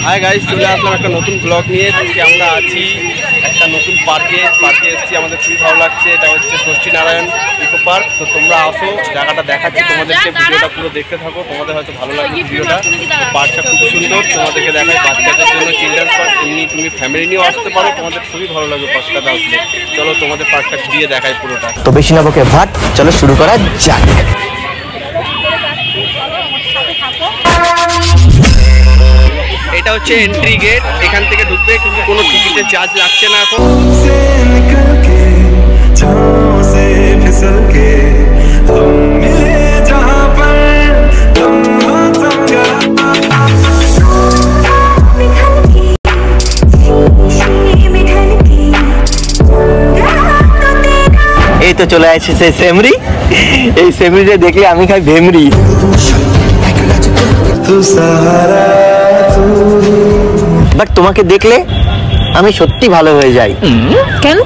Hi guys, চলে আসলাম একটা নতুন ব্লগ নিয়ে। আজকে আমরা আছি একটা নতুন পার্কে এসেছি। আমাদের খুবই ভালো লাগছে। এটা হচ্ছে ষষ্ঠী নারায়ণ ইকো পার্ক। তো তোমরা আসো, জায়গাটা দেখাচ্ছি তোমাদেরকে। ভিডিওটা পুরো দেখতে থাকো, তোমাদের হয়তো ভালো লাগবে ভিডিওটা। পার্কটা খুব সুন্দর, তোমাদেরকে দেখাই। বাচ্চাদের জন্য চিলড্রেন্স পার্ক, এমনি তুমি ফ্যামিলি নিয়েও আসতে পারো, তোমাদের খুবই ভালো লাগবে পার্কটাতে আসলে। চলো তোমাদের পার্কটা ঘুরিয়ে দেখাই পুরোটা। তো বেশি না বকে ভাট, চলো শুরু করা যাক। এটা হচ্ছে এন্ট্রি গেট, এখান থেকে ঢুকবে, কিন্তু কোনো টিকিটের চার্জ লাগছে না এখন। এই তো চলে আসছে সেই সেমরি। এই সেমরিটা দেখলে আমি খাই ভেমরি। বাট তোমাকে দেখলে আমি সত্যি ভালো হয়ে যাই। কেন?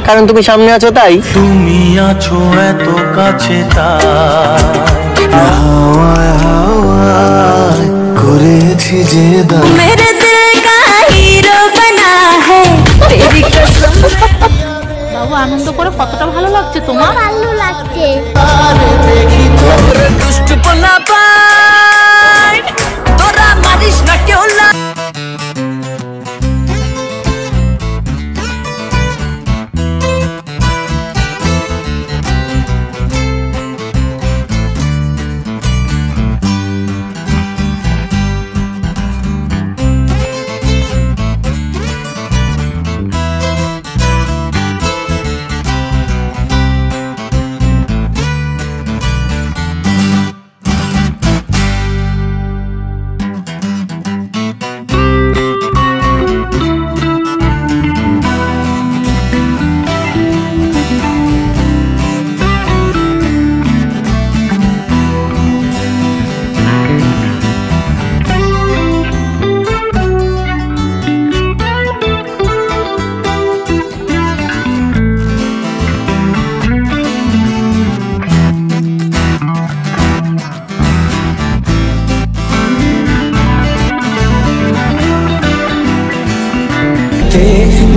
কারণ তুমি সামনে আছো তাই। তুমি আছো এত কাছে করেছি যে মেরে দিল কা হিরো বানা হ্যায় তেরি কসম। বাবু, আনন্দ করে কতটা ভালো লাগছে তোমার? ভালো লাগছে। দুষ্ট পোলা পাই তোরা মারিস না কেউ না।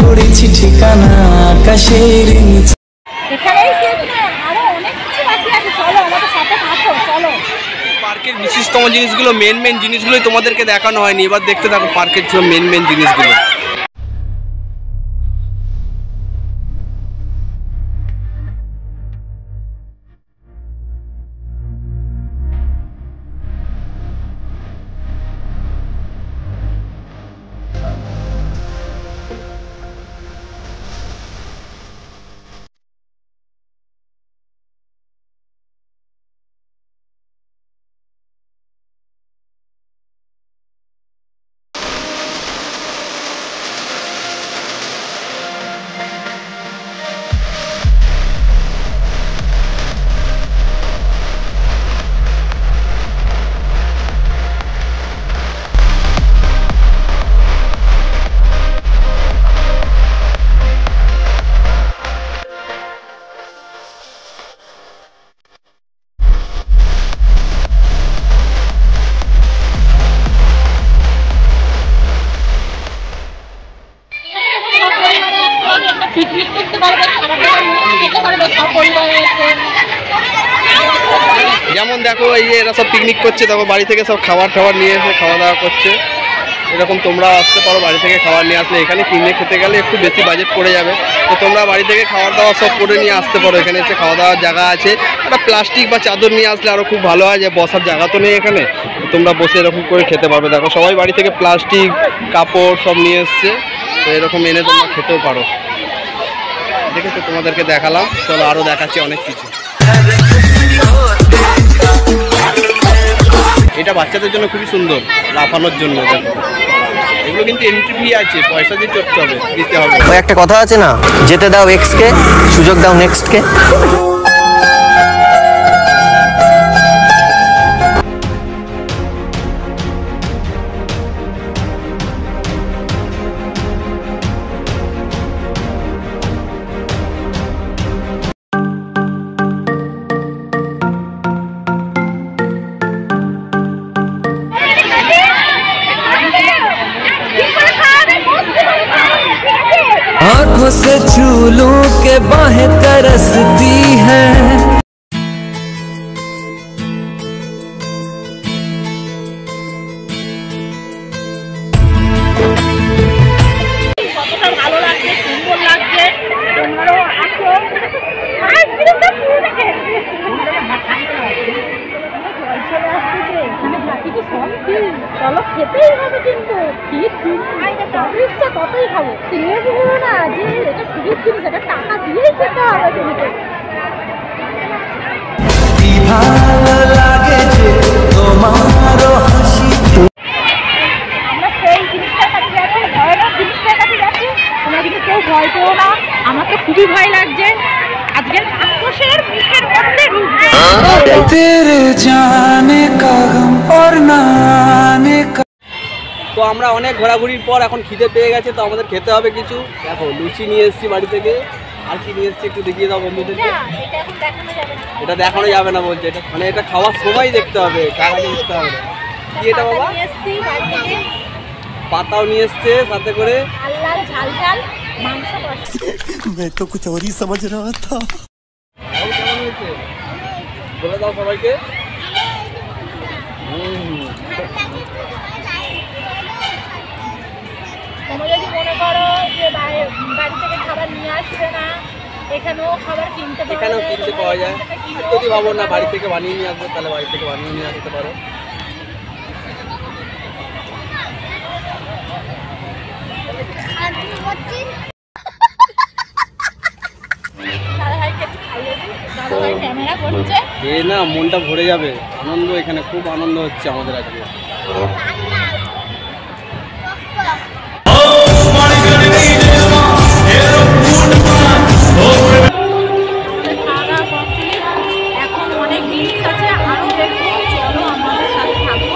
গড়েছি ঠিকানা আকাশের নিচে। পার্কের বিশিষ্টতম জিনিসগুলো, মেন জিনিসগুলোই তোমাদেরকে দেখানো হয়নি। এবার দেখতে থাকো পার্কের মেন জিনিসগুলো। যেমন দেখো, এই যে এরা সব পিকনিক করছে, দেখো বাড়ি থেকে সব খাবার নিয়ে এসে খাওয়া দাওয়া করছে। এরকম তোমরা আসতে পারো, বাড়ি থেকে খাবার নিয়ে আসলে। এখানে কিনে খেতে গেলে একটু বেশি বাজেট পড়ে যাবে। তো তোমরা বাড়ি থেকে খাবার দাওয়া সব করে নিয়ে আসতে পারো। এখানে এসে খাওয়া দাওয়ার জায়গা আছে। একটা প্লাস্টিক বা চাদর নিয়ে আসলে আরও খুব ভালো হয়, যে বসার জায়গা তো নেই এখানে। তোমরা বসে এরকম করে খেতে পারবে। দেখো সবাই বাড়ি থেকে প্লাস্টিক, কাপড় সব নিয়ে এসছে। তো এরকম এনে তোমরা খেতেও পারো। দেখেছো, তোমাদেরকে দেখালাম। চলো আরও দেখাচ্ছি অনেক কিছু। এটা বাচ্চাদের জন্য খুবই সুন্দর, লাফানোর জন্য। দেখো, এগুলো কিন্তু এন্ট্রি ফি আছে, পয়সা দিয়ে চড়তে হবে, দিতে হবে। ওই একটা কথা আছে না, যেতে দাও এক্স কে, সুযোগ দাও নেক্সট কে। निगाहों से छू लूं के बाहें तरसती है। কতটা ভালো লাগছে, সুন্দর লাগছে, তোমরাও আসো। চলো খেতেই হবে কিন্তু যতই ইচ্ছা ততই খাবো। চিনিয়ে বলো না যে এটা ফ্রির জিনিস, এটা টাকা দিয়েই খেতে হবে কিন্তু। ভালো লাগে যে তোমারও হাসি। আমরা সেই জিনিসটার কাছে যাচ্ছি, ভয়ানক জিনিসটার কাছে যাচ্ছি। তোমরা কিন্তু কেউ ভয় পেও না, আমার তো খুবই ভয় লাগছে। আজকের রাক্ষসের মুখের মধ্যে ঢুকবে। तेरे जाने का गम और ना आने का। তো আমরা অনেক ঘোরাঘুরির পর এখন খিদে পেয়ে গেছে, তো আমাদের খেতে হবে কিছু। দেখো লুচি নিয়ে এসেছি বাড়ি থেকে, আর কি নিয়ে এসেছি একটু দেখিয়ে দাও বন্ধুদেরকে। এটা এখন দেখানো যাবে না। এটা দেখানো যাবে না বলছে, এটা মানে এটা খাওয়ার সময় দেখতে হবে, কার আগে দেখতে হবে না। কি এটা বাবা? নিয়ে এসছি বাড়ি থেকে, পাতাও নিয়ে এসছে সাথে করে। লাল লাল ঝাল ঝাল মাংস কষা। मैं तो कुछ और ही समझ रहा था। আর কেমন হয়েছে বলে দাও সবাইকে। তোমরা যদি মনে করো যে বাড়ি থেকে খাবার নিয়ে আসবে না, এখানেও খাবার কিনতে পারো, এখানেও কিনতে পাওয়া যায়। আর যদি ভাবো না বাড়ি থেকে বানিয়ে নিয়ে আসবে, তাহলে বাড়ি থেকে বানিয়ে নিয়ে আসতে পারো। দাদাভাইকে একটু খাইয়ে দিই। দাদাভাই ক্যামেরা করছে। এ না মনটা ভরে যাবে, আনন্দ, এখানে খুব আনন্দ হচ্ছে আমাদের আজকে। খাওয়া দাওয়া কমপ্লিট, এখন অনেক জিনিস আছে আরও দেখবো। চলো আমাদের সাথে থাকো।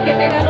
কেটে গেল